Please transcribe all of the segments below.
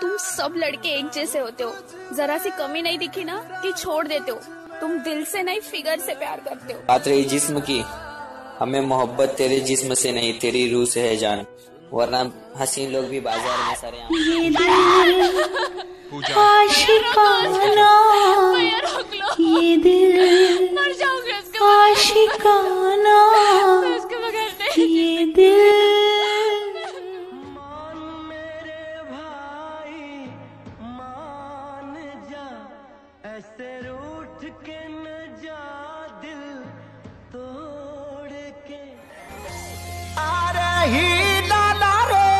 तुम सब लड़के एक जैसे होते हो, जरा सी कमी नहीं दिखी ना कि छोड़ देते हो। तुम दिल से नहीं फिगर से प्यार करते हो। बात रही जिस्म की, हमें मोहब्बत तेरे जिस्म से नहीं तेरी रूह से है जान, वरना हसीन लोग भी बाजार में सारे आशिकाना, ये दिल आशिकाना, ये दिल ऐसे रूठ के न जा दिल तोड़ के। आ रही लाला रे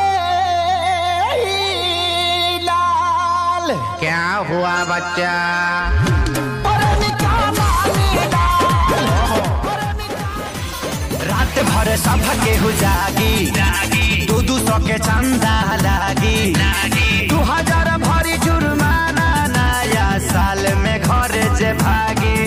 लाल, क्या हुआ बच्चा? रात भर सब केहू जागी, 200 के चंदा लागी, 2000 भरी जुर्माना, नया साल में घर जे भागी।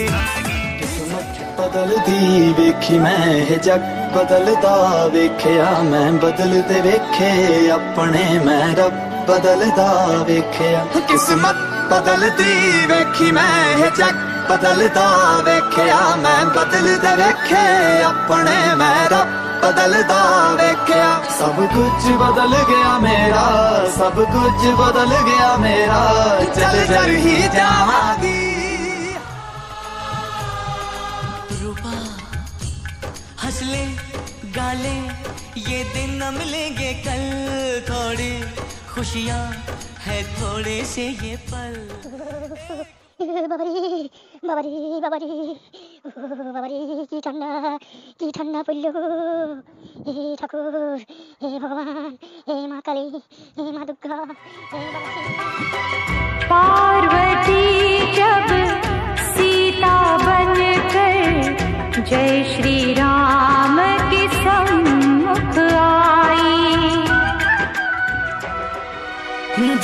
किस्मत बदलदी वेखी मैं, जग बदलदा वेख्या मैं, बदलदे वेखे अपने मैं, रब बदलदा वेख्या। किस्मत बदलदी वेखी मैं, जग बदलदा वेख्या मैं, बदलदे वेखे अपने मैं, रब बदलदा वेख्या। सब कुछ बदल गया मेरा, सब कुछ बदल गया मेरा, चल कर ही जावांगी। रूपा हंस ले गाले, ये दिन न मिलेंगे कल, थोड़ी खुशियाँ है थोड़े से ये पल। बाबारी बाबारी बाबारी बाबारी की ठंडा पुल्लू, हे ठाकुर, हे भगवान, हे माँ काली, हे माँ दुर्गा, हे पार्वती जब सीता बनकर जय श्री राम के सम्मुख आई।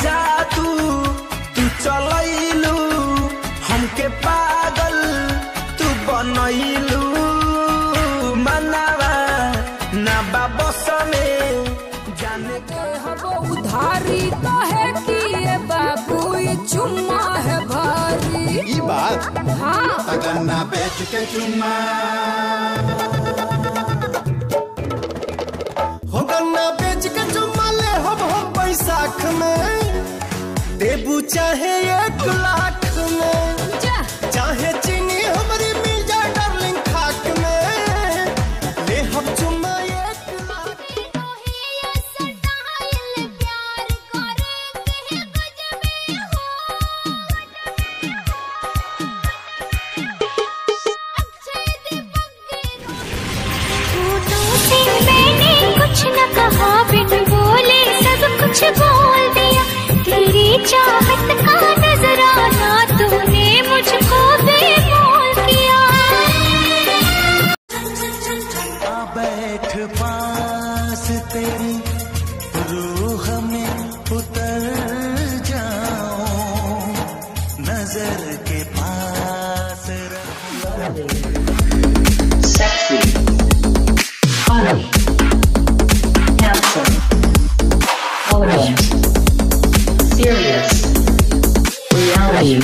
जा तू चलैलू हमके पागल, तू बनैलू मनावा ना बाबस में जाने के हबो उधारी तो है कि ये बाबू ये चुम्मा है भारी। ई बात हाँ तगन्ना बेच के चुम्मा, हो गन्ना बेच के चुम्मा ले हम बैसाख में, देबू चाहे 1 लाख में, चाहे चीनी हमारी मिल जाए डार्लिंग खाक में, ले हम चुम्मा 1 लाख। मैंने कुछ न कहा, बिन बोले सब कुछ बोल दिया, तेरी चाहत का नजराना तूने मुझको बेमोल किया। आ बैठ पास तेरी रूह में उतर जाऊं, नजर के पास sexy, funny, handsome, elegant, serious, reality.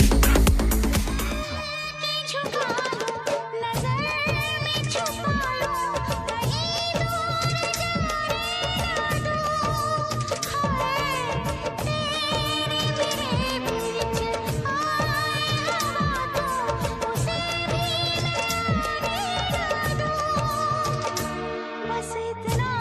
बस इतना